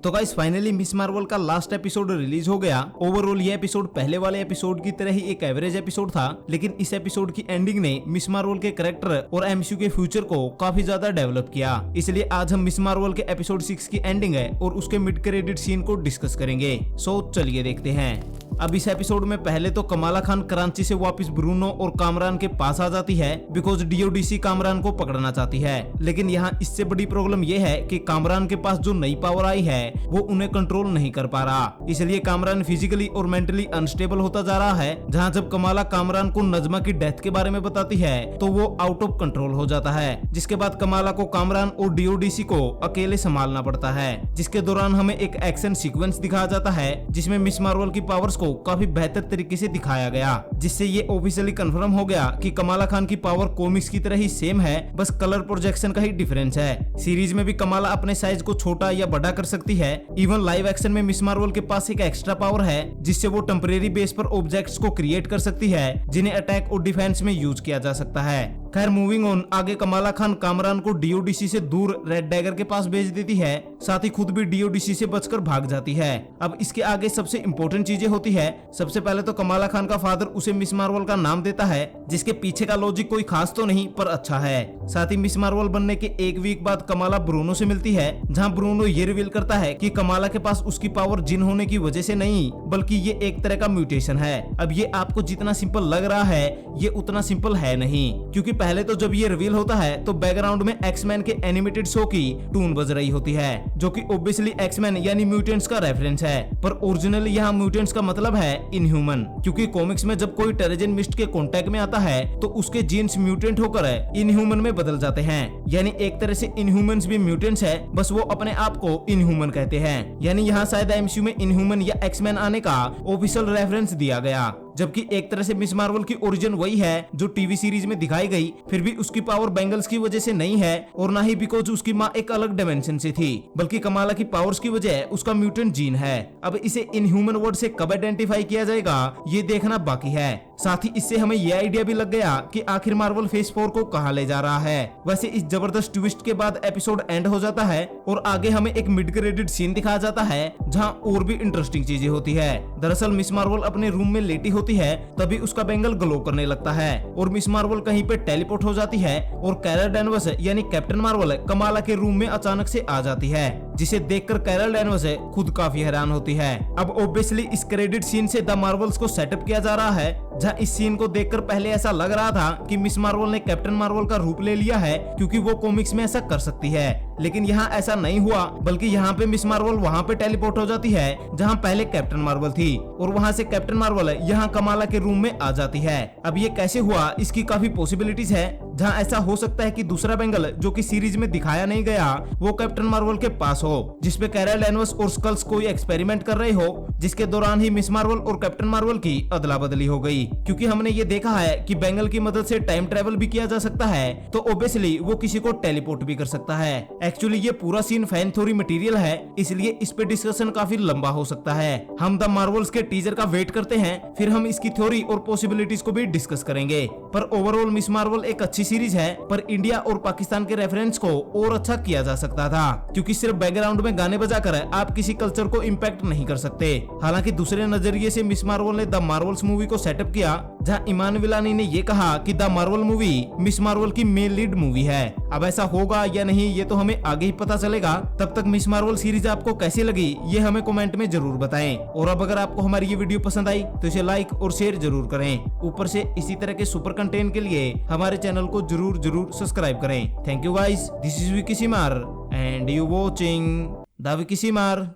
तो guys finally miss Marvel का last episode release हो गया। ओवरऑल ये एपिसोड पहले वाले एपिसोड की तरह ही एक एवरेज एपिसोड था, लेकिन इस एपिसोड की एंडिंग ने मिस मार्वल के कैरेक्टर और एमसीयू के फ्यूचर को काफी ज्यादा डेवलप किया। इसलिए आज हम मिस मार्वल के एपिसोड 6 की एंडिंग है और उसके मिड क्रेडिट सीन को डिस्कस करेंगे। सो चलिए देखते हैं। अब इस एपिसोड में पहले तो कमाला खान कराची से वापस ब्रूनो और कामरान के पास आ जाती है बिकॉज डीओडीसी कामरान को पकड़ना चाहती है। लेकिन यहाँ इससे बड़ी प्रॉब्लम ये है कि कामरान के पास जो नई पावर आई है वो उन्हें कंट्रोल नहीं कर पा रहा, इसलिए कामरान फिजिकली और मेंटली अनस्टेबल होता जा रहा है। जहाँ जब कमाला कामरान को नजमा की डेथ के बारे में बताती है तो वो आउट ऑफ कंट्रोल हो जाता है, जिसके बाद कमाला को कामरान और डीओडीसी को अकेले संभालना पड़ता है। जिसके दौरान हमें एक एक्शन सीक्वेंस दिखाया जाता है जिसमें मिस मार्वल की पावर्स को काफी बेहतर तरीके से दिखाया गया, जिससे ये ऑफिशियली कंफर्म हो गया कि कमाला खान की पावर कॉमिक्स की तरह ही सेम है, बस कलर प्रोजेक्शन का ही डिफरेंस है। सीरीज में भी कमाला अपने साइज को छोटा या बड़ा कर सकती है। इवन लाइव एक्शन में मिस मार्वल के पास एक एक्स्ट्रा पावर है जिससे वो टेम्परेरी बेस पर ऑब्जेक्ट्स को क्रिएट कर सकती है जिन्हें अटैक और डिफेंस में यूज किया जा सकता है। खैर मूविंग ऑन, आगे कमाला खान कामरान को डीओडीसी से दूर रेड डैगर के पास भेज देती है, साथ ही खुद भी डीओडीसी से बचकर भाग जाती है। अब इसके आगे सबसे इम्पोर्टेंट चीजें होती है। सबसे पहले तो कमाला खान का फादर उसे मिस मार्वल का नाम देता है, जिसके पीछे का लॉजिक कोई खास तो नहीं पर अच्छा है। साथ ही मिस मार्वल बनने के एक वीक बाद कमाला ब्रूनो से मिलती है, जहाँ ब्रूनो ये रिवील करता है कि कमाला के पास उसकी पावर जिन होने की वजह से नहीं बल्कि ये एक तरह का म्यूटेशन है। अब ये आपको जितना सिंपल लग रहा है ये उतना सिंपल है नहीं, क्योंकि पहले तो जब ये रिवील होता है तो बैकग्राउंड में एक्समैन के एनिमेटेड शो की टून बज रही होती है, जो कि ऑब्वियसली एक्समैन यानी म्यूटेंट्स का रेफरेंस है। पर ओरिजिनली यहाँ म्यूटेंट्स का मतलब है इनह्यूमन, क्योंकि कॉमिक्स में जब कोई टेरेजन मिस्ट के कांटेक्ट में आता है तो उसके जीन्स म्यूटेंट होकर इनह्यूमन में बदल जाते हैं। यानी एक तरह से इनह्यूमंस भी म्यूटेंट्स है, बस वो अपने आप को इनह्यूमन कहते हैं। यानी यहाँ शायद एमसीयू में इनह्यूमन या एक्समैन आने का ऑफिशियल रेफरेंस दिया गया, जबकि एक तरह से मिस मार्वल की ओरिजिन वही है जो टीवी सीरीज में दिखाई गई। फिर भी उसकी पावर बैंगल्स की वजह से नहीं है और ना ही बिकॉज उसकी माँ एक अलग डायमेंशन से थी, बल्कि कमाला की पावर्स की वजह उसका म्यूटेंट जीन है। अब इसे इनह्यूमन वर्ड से कब आइडेंटिफाई किया जाएगा ये देखना बाकी है। साथ ही इससे हमें यह आइडिया भी लग गया कि आखिर मार्वल फेज 4 को कहाँ ले जा रहा है। वैसे इस जबरदस्त ट्विस्ट के बाद एपिसोड एंड हो जाता है और आगे हमें एक मिड क्रेडिट सीन दिखाया जाता है जहाँ और भी इंटरेस्टिंग चीजें होती है। दरअसल मिस मार्वल अपने रूम में लेटी होती है, तभी उसका बैंगल ग्लो करने लगता है और मिस मार्वल कहीं पे टेलीपोर्ट हो जाती है और कैरल डैनवर्स यानी कैप्टन मार्वल कमाला के रूम में अचानक से आ जाती है, जिसे देखकर कैरल डैनवर्स खुद काफी हैरान होती है। अब ऑब्वियसली इस क्रेडिट सीन से द मार्वल्स को सेटअप किया जा रहा है, जहाँ इस सीन को देखकर पहले ऐसा लग रहा था कि मिस मार्वल ने कैप्टन मार्वल का रूप ले लिया है क्योंकि वो कॉमिक्स में ऐसा कर सकती है। लेकिन यहाँ ऐसा नहीं हुआ, बल्कि यहाँ पे मिस मार्वल वहाँ पे टेलीपोर्ट हो जाती है जहाँ पहले कैप्टन मार्वल थी और वहाँ से कैप्टन मार्वल यहाँ कमाला के रूम में आ जाती है। अब ये कैसे हुआ इसकी काफी पॉसिबिलिटीज है, जहाँ ऐसा हो सकता है कि दूसरा बैंगल जो कि सीरीज में दिखाया नहीं गया वो कैप्टन मार्वल के पास हो, जिसपे कैरल डैनवर्स और स्कल्स कोई एक्सपेरिमेंट कर रहे हो, जिसके दौरान ही मिस मार्वल और कैप्टन मार्वल की अदला बदली हो गई। क्योंकि हमने ये देखा है कि बैंगल की मदद से टाइम ट्रेवल भी किया जा सकता है, तो ऑब्वियसली वो किसी को टेलीपोर्ट भी कर सकता है। एक्चुअली ये पूरा सीन फैन थ्योरी मटेरियल है, इसलिए इस पे डिस्कशन काफी लंबा हो सकता है। हम द मार्वल्स के टीजर का वेट करते हैं, फिर हम इसकी थ्योरी और पॉसिबिलिटीज को भी डिस्कस करेंगे। पर ओवरऑल मिस मार्वल एक अच्छी सीरीज है, पर इंडिया और पाकिस्तान के रेफरेंस को और अच्छा किया जा सकता था, क्योंकि सिर्फ बैकग्राउंड में गाने बजाकर आप किसी कल्चर को इम्पैक्ट नहीं कर सकते। हालांकि दूसरे नजरिए से मिस मार्वल ने द मार्वल्स मूवी को सेटअप किया, जहां ईमान विलानी ने ये कहा कि the Marvel movie miss Marvel की मेन लीड मूवी है। अब ऐसा होगा या नहीं ये तो हमें आगे ही पता चलेगा। तब तक मिस मार्वल सीरीज आपको कैसी लगी ये हमें कमेंट में जरूर बताएं, और अब अगर आपको हमारी ये वीडियो पसंद आई तो इसे लाइक और शेयर जरूर करें। ऊपर से इसी तरह के सुपर कंटेंट के लिए हमारे चैनल को जरूर सब्सक्राइब करें। Thank you guys, this is Vicky Seemar and you watching the Vicky सीमार।